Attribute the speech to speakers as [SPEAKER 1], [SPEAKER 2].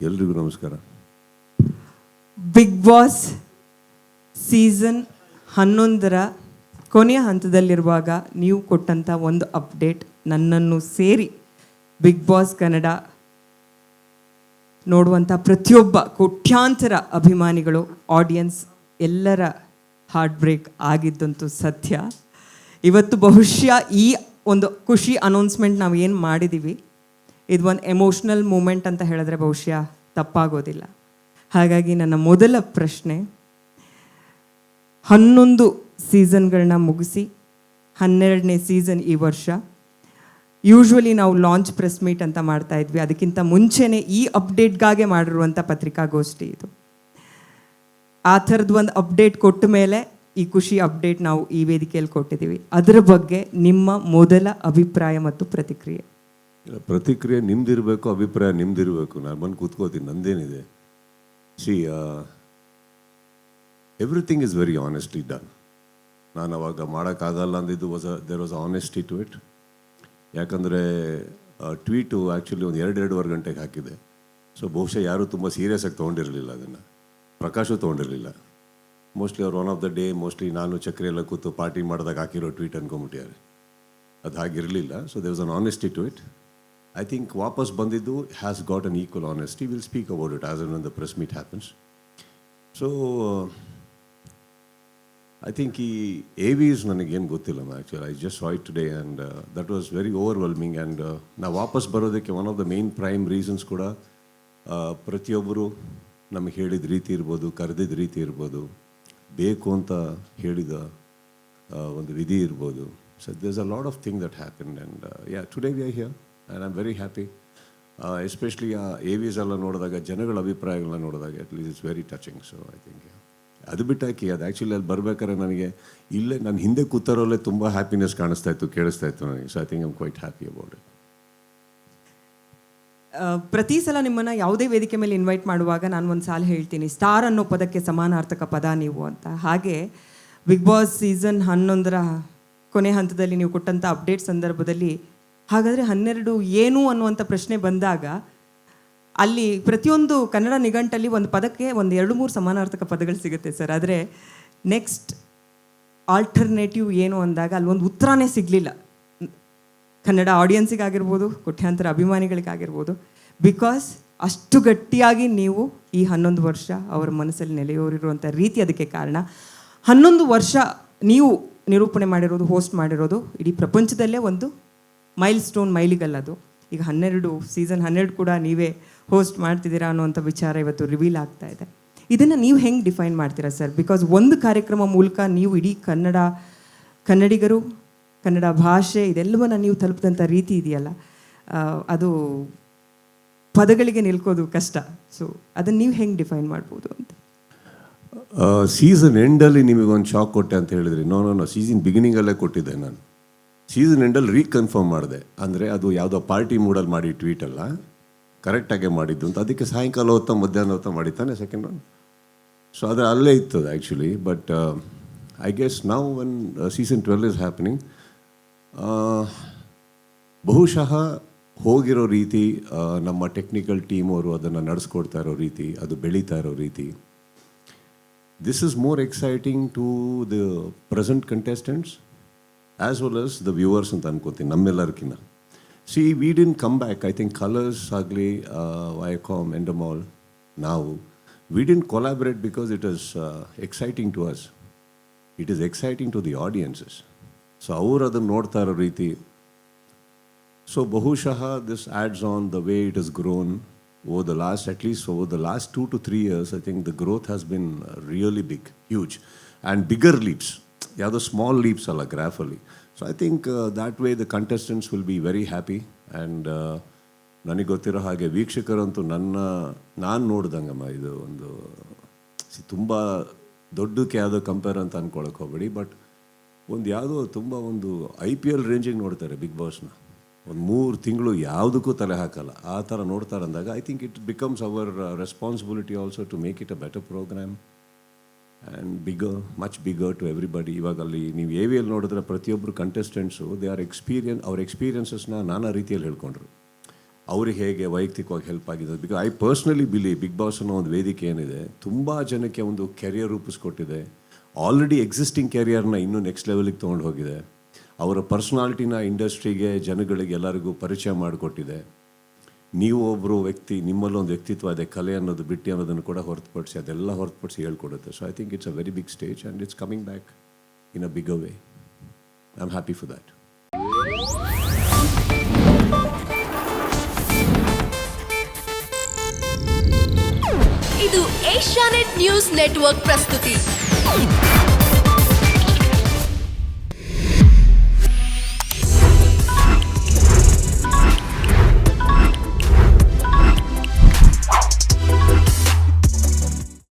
[SPEAKER 1] ಎಲ್ರಿಗೂ ನಮಸ್ಕಾರ.
[SPEAKER 2] Big boss season 11ರ ಕೊನೆಯ ಹಂತದಲ್ಲಿರುವಾಗ ನೀವು ಕೊಟ್ಟಂಥ ಒಂದು ಅಪ್ಡೇಟ್ ನನ್ನನ್ನು ಸೇರಿ ಬಿಗ್ ಬಾಸ್ ಕನ್ನಡ ನೋಡುವಂಥ ಪ್ರತಿಯೊಬ್ಬ ಕೋಟ್ಯಾಂತರ ಅಭಿಮಾನಿಗಳು, ಆಡಿಯನ್ಸ್ ಎಲ್ಲರ ಹಾರ್ಟ್ ಬ್ರೇಕ್ ಆಗಿದ್ದಂತೂ ಸತ್ಯ. ಇವತ್ತು ಬಹುಶಃ ಈ ಒಂದು ಖುಷಿ ಅನೌನ್ಸ್ಮೆಂಟ್ ನಾವು ಏನು ಮಾಡಿದ್ದೀವಿ, ಇದು ಒಂದು ಎಮೋಷ್ನಲ್ ಮೂಮೆಂಟ್ ಅಂತ ಹೇಳಿದ್ರೆ ಬಹುಶಃ ತಪ್ಪಾಗೋದಿಲ್ಲ. ಹಾಗಾಗಿ ನನ್ನ ಮೊದಲ ಪ್ರಶ್ನೆ, 11 ಸೀಸನ್ಗಳನ್ನ ಮುಗಿಸಿ 12ನೇ ಸೀಸನ್ ಈ ವರ್ಷ. ಯೂಶ್ವಲಿ ನಾವು ಲಾಂಚ್ ಪ್ರೆಸ್ ಮೀಟ್ ಅಂತ ಮಾಡ್ತಾ ಇದ್ವಿ, ಅದಕ್ಕಿಂತ ಮುಂಚೆನೇ ಈ ಅಪ್ಡೇಟ್ಗಾಗೆ ಮಾಡಿರುವಂಥ ಪತ್ರಿಕಾಗೋಷ್ಠಿ ಇದು. ಆ ಥರದ್ದು ಒಂದು ಅಪ್ಡೇಟ್ ಕೊಟ್ಟ ಮೇಲೆ ಈ ಖುಷಿ ಅಪ್ಡೇಟ್ ನಾವು ಈ ವೇದಿಕೆಯಲ್ಲಿ ಕೊಟ್ಟಿದ್ದೀವಿ. ಅದರ ಬಗ್ಗೆ ನಿಮ್ಮ ಮೊದಲ ಅಭಿಪ್ರಾಯ ಮತ್ತು ಪ್ರತಿಕ್ರಿಯೆ?
[SPEAKER 1] ಪ್ರತಿಕ್ರಿಯೆ ನಿಮ್ದಿರಬೇಕು, ಅಭಿಪ್ರಾಯ ನಿಮ್ದಿರಬೇಕು. ನಾನು ಬಂದು ಕೂತ್ಕೋತೀನಿ, ನಂದೇನಿದೆ. See, everything is very honestly done. ನಾನು ಅವಾಗ ಮಾಡೋಕ್ಕಾಗಲ್ಲ ಅಂದಿದ್ದು there was honesty to it. ಯಾಕಂದರೆ ಟ್ವೀಟು ಆ್ಯಕ್ಚುಲಿ ಒಂದು 2.5 ಗಂಟೆಗೆ ಹಾಕಿದೆ. ಸೊ ಬಹುಶಃ ಯಾರೂ ತುಂಬ ಸೀರಿಯಸ್ ಆಗಿ ತೊಗೊಂಡಿರಲಿಲ್ಲ, ಅದನ್ನು ಪ್ರಕಾಶು ತೊಗೊಂಡಿರಲಿಲ್ಲ. ಮೋಸ್ಟ್ಲಿ ಅವ್ರು one of the day mostly ನಾನು ಚಕ್ರಿ ಎಲ್ಲ ಕೂತು ಪಾರ್ಟಿ ಮಾಡಿದಾಗ ಹಾಕಿರೋ ಟ್ವೀಟ್ ಅನ್ಕೊಂಬಿಟ್ಟಿದ್ದಾರೆ. ಅದು ಹಾಗಿರಲಿಲ್ಲ. So there was an honesty to it. I think ವಾಪಸ್ ಬಂದಿದ್ದು has got an equal honesty. We'll speak about it as and when the press meet happens. So, I think ಈ AVs ನನಗೇನು ಗೊತ್ತಿಲ್ಲ actually. I just saw it today and that was very overwhelming. And ನಾವು ವಾಪಸ್ ಬರೋದಕ್ಕೆ one of the main prime reasons ಕೂಡ ಪ್ರತಿಯೊಬ್ಬರು ನಮಗೆ ಹೇಳಿದ ರೀತಿ ಇರ್ಬೋದು, ಕರೆದಿದ್ದ ರೀತಿ ಇರ್ಬೋದು, ಬೇಕು ಅಂತ ಹೇಳಿದ ಒಂದು ವಿಧಿ ಇರ್ಬೋದು. So there's a lot of things that happened and yeah, today we are here. And I'm very happy, especially AVs ಎಲ್ಲ ನೋಡಿದಾಗ, ಜನಗಳ ಅಭಿಪ್ರಾಯಗಳನ್ನ ನೋಡಿದಾಗ at least it's very touching. So I think ಅದು ಬಿಟ್ಟಾಕಿ ಅದು ಆ್ಯಕ್ಚುಲಿ ಅಲ್ಲಿ ಬರ್ಬೇಕಾದ್ರೆ ನನಗೆ ಇಲ್ಲೇ ನಾನು ಹಿಂದೆ ಕೂತಾರೋಲ್ಲೇ ತುಂಬ ಹ್ಯಾಪಿನೆಸ್ ಕಾಣಿಸ್ತಾ ಇತ್ತು, ಕೇಳಿಸ್ತಾ ಇತ್ತು ನನಗೆ. So I think I'm quite happy about it.
[SPEAKER 2] ಪ್ರತಿ ಸಲ ನಿಮ್ಮನ್ನು ಯಾವುದೇ ವೇದಿಕೆ ಮೇಲೆ ಇನ್ವೈಟ್ ಮಾಡುವಾಗ ನಾನು ಒಂದು ಸಾಲ ಹೇಳ್ತೀನಿ, ಸ್ಟಾರ್ ಅನ್ನೋ ಪದಕ್ಕೆ ಸಮಾನಾರ್ಥಕ ಪದ ನೀವು ಅಂತ. ಹಾಗೆ ಬಿಗ್ ಬಾಸ್ ಸೀಸನ್ 11ರ ಕೊನೆ ಹಂತದಲ್ಲಿ ನೀವು ಕೊಟ್ಟಂಥ ಅಪ್ಡೇಟ್ ಸಂದರ್ಭದಲ್ಲಿ ಹಾಗಾದರೆ 12 ಏನು ಅನ್ನುವಂಥ ಪ್ರಶ್ನೆ ಬಂದಾಗ ಅಲ್ಲಿ ಪ್ರತಿಯೊಂದು ಕನ್ನಡ ನಿಘಂಟಲ್ಲಿ ಒಂದು ಪದಕ್ಕೆ ಒಂದು 2-3 ಸಮಾನಾರ್ಥಕ ಪದಗಳು ಸಿಗುತ್ತೆ ಸರ್. ಆದರೆ ನೆಕ್ಸ್ಟ್ ಆಲ್ಟರ್ನೇಟಿವ್ ಏನು ಅಂದಾಗ ಅಲ್ಲಿ ಒಂದು ಉತ್ತರನೇ ಸಿಗಲಿಲ್ಲ ಕನ್ನಡ ಆಡಿಯನ್ಸಿಗಾಗಿರ್ಬೋದು, ಕೋಟ್ಯಾಂತರ ಅಭಿಮಾನಿಗಳಿಗಾಗಿರ್ಬೋದು. ಬಿಕಾಸ್ ಅಷ್ಟು ಗಟ್ಟಿಯಾಗಿ ನೀವು ಈ 11 ವರ್ಷ ಅವರ ಮನಸ್ಸಲ್ಲಿ ನೆಲೆಯೂರಿರುವಂಥ ರೀತಿ ಅದಕ್ಕೆ ಕಾರಣ. 11 ವರ್ಷ ನೀವು ನಿರೂಪಣೆ ಮಾಡಿರೋದು, ಹೋಸ್ಟ್ ಮಾಡಿರೋದು ಇಡೀ ಪ್ರಪಂಚದಲ್ಲೇ ಒಂದು ಮೈಲಿಗಲ್ಲದು. ಈಗ ಸೀಸನ್ 12 ಕೂಡ ನೀವೇ ಹೋಸ್ಟ್ ಮಾಡ್ತಿದ್ದೀರಾ ಅನ್ನೋವಂಥ ವಿಚಾರ ಇವತ್ತು ರಿವೀಲ್ ಆಗ್ತಾ ಇದೆ. ಇದನ್ನು ನೀವು ಹೆಂಗೆ ಡಿಫೈನ್ ಮಾಡ್ತೀರಾ ಸರ್? ಬಿಕಾಸ್ ಒಂದು ಕಾರ್ಯಕ್ರಮ ಮೂಲಕ ನೀವು ಇಡೀ ಕನ್ನಡಿಗರು, ಕನ್ನಡ ಭಾಷೆ ಇದೆಲ್ಲವನ್ನ ನೀವು ತಲುಪಿದಂಥ ರೀತಿ ಇದೆಯಲ್ಲ, ಅದು ಪದಗಳಿಗೆ ನಿಲ್ಕೋದು ಕಷ್ಟ. ಸೊ ಅದನ್ನು ನೀವು ಹೆಂಗೆ ಡಿಫೈನ್ ಮಾಡ್ಬೋದು ಅಂತ?
[SPEAKER 1] ಸೀಸನ್ ಎಂಡಲ್ಲಿ ನಿಮಗೊಂದು ಶಾಕ್ ಕೊಟ್ಟೆ ಅಂತ ಹೇಳಿದ್ರಿ. ನೋ ಸೀಸನ್ ಬಿಗಿನಿಂಗಲ್ಲೇ ಕೊಟ್ಟಿದ್ದೆ ನಾನು. ಸೀಸನ್ ಎಂಡಲ್ಲಿ ರೀಕನ್ಫರ್ಮ್ ಮಾಡಿದೆ. ಅಂದರೆ ಅದು ಯಾವುದೋ ಪಾರ್ಟಿ ಮೂಡಲ್ಲಿ ಮಾಡಿ ಟ್ವೀಟ್ ಅಲ್ಲ, ಕರೆಕ್ಟಾಗೆ ಮಾಡಿದ್ದು ಅಂತ. ಅದಕ್ಕೆ ಸಾಯಂಕಾಲ ಹೊತ್ತ ಮಧ್ಯಾಹ್ನ ಹೊತ್ತ ಮಾಡಿದ್ದಾನೆ ಸೆಕೆಂಡ್ ಒನ್. ಸೊ ಅದು ಅಲ್ಲೇ ಇತ್ತು ಆ್ಯಕ್ಚುಲಿ. ಬಟ್ ಐ ಗೆಸ್ ನಾವು ಒನ್ ಸೀಸನ್ 12 ಇಸ್ ಹ್ಯಾಪನಿಂಗ್. ಬಹುಶಃ ಹೋಗಿರೋ ರೀತಿ, ನಮ್ಮ ಟೆಕ್ನಿಕಲ್ ಟೀಮ್ ಅವರು ಅದನ್ನು ನಡೆಸ್ಕೊಡ್ತಾ ಇರೋ ರೀತಿ, ಅದು ಬೆಳೀತಾ ಇರೋ ರೀತಿ, this is more exciting to the present contestants as well as the viewers ಅಂತ ಅನ್ಕೋತೀನಿ, ನಮ್ಮೆಲ್ಲರಿಗಿನ್ನ. See, we then come back. I think Colors ಆಗಲಿ, ವೈಕಾಮ್, ಎಂಡಮಾಲ್, ನಾವು we then collaborate because it is exciting to us. It is exciting to the audiences. So ಅವರು ಅದನ್ನು ನೋಡ್ತಾ ಇರೋ ರೀತಿ. ಸೊ ಬಹುಶಃ this adds on the way it is grown over the last, at least over the last 2 to 3 years. I think the growth has been really big, huge, and bigger leaps. ಯಾವುದೋ small leaps ಅಲ್ಲ ಗ್ರಾಫಲ್ಲಿ. So I think that way the contestants will be very happy. And ನನಗೆ ಗೊತ್ತಿರೋ ಹಾಗೆ ವೀಕ್ಷಕರಂತೂ ನಾನು ನೋಡ್ದಂಗಮ್ಮ, ಇದು ಒಂದು ತುಂಬ ದೊಡ್ಡಕ್ಕೆ ಯಾವುದೋ ಕಂಪೇರ್ ಅಂತ ಅಂದ್ಕೊಳಕ್ಕೆ ಹೋಗಬೇಡಿ. ಬಟ್ ಒಂದು ಯಾವುದೋ ತುಂಬ ಒಂದು IPL ರೇಂಜಿಗೆ ನೋಡ್ತಾರೆ ಬಿಗ್ ಬಾಸ್ನ. ಒಂದು 3 ತಿಂಗಳು ಯಾವುದಕ್ಕೂ ತಲೆ ಹಾಕಲ್ಲ, ಆ ಥರ ನೋಡ್ತಾರೆ ಅಂದಾಗ I think it becomes our responsibility also to make it a better program and bigger, much bigger to everybody. ಇವಾಗ ಅಲ್ಲಿ ನೀವು AVL ನೋಡಿದ್ರೆ ಪ್ರತಿಯೊಬ್ಬರು ಕಂಟೆಸ್ಟೆಂಟ್ಸು ಅವ್ರ ಎಕ್ಸ್ಪೀರಿಯನ್ಸಸ್ನ ನಾನಾ ರೀತಿಯಲ್ಲಿ ಹೇಳ್ಕೊಂಡ್ರು. ಅವ್ರಿಗೆ ಹೇಗೆ ವೈಯಕ್ತಿಕವಾಗಿ ಹೆಲ್ಪ್ ಆಗಿದೆ. Because I personally believe big boss ಅನ್ನೋ ಒಂದು ವೇದಿಕೆ ಏನಿದೆ ತುಂಬ ಜನಕ್ಕೆ ಒಂದು ಕೆರಿಯರ್ ರೂಪಿಸ್ಕೊಟ್ಟಿದೆ. ಆಲ್ರೆಡಿ ಎಕ್ಸಿಸ್ಟಿಂಗ್ ಕೆರಿಯರ್ನ ಇನ್ನೂ ನೆಕ್ಸ್ಟ್ ಲೆವೆಲಿಗೆ ತೊಗೊಂಡು ಹೋಗಿದೆ. ಅವರ ಪರ್ಸ್ನಾಲಿಟಿನ ಇಂಡಸ್ಟ್ರಿಗೆ, ಜನಗಳಿಗೆ, ಎಲ್ಲರಿಗೂ ಪರಿಚಯ ಮಾಡಿಕೊಟ್ಟಿದೆ. ನೀವು ಒಬ್ಬರು ವ್ಯಕ್ತಿ, ನಿಮ್ಮಲ್ಲೊಂದು ವ್ಯಕ್ತಿತ್ವ ಇದೆ, ಕಲೆ ಅನ್ನೋದು ಬಿಟ್ಟು ಅನ್ನೋದನ್ನು ಕೂಡ ಹೊರತುಪಡಿಸಿ ಅದೆಲ್ಲ ಹೊರತುಪಡಿಸಿ ಹೇಳ್ಕೊಡುತ್ತೆ. So I think it's a very big stage and it's coming back in a bigger way. I am happy for that.
[SPEAKER 3] ಇದು ಏಷ್ಯಾನೆಟ್ ನ್ಯೂಸ್ ನೆಟ್ವರ್ಕ್ ಪ್ರಸ್ತುತಿ.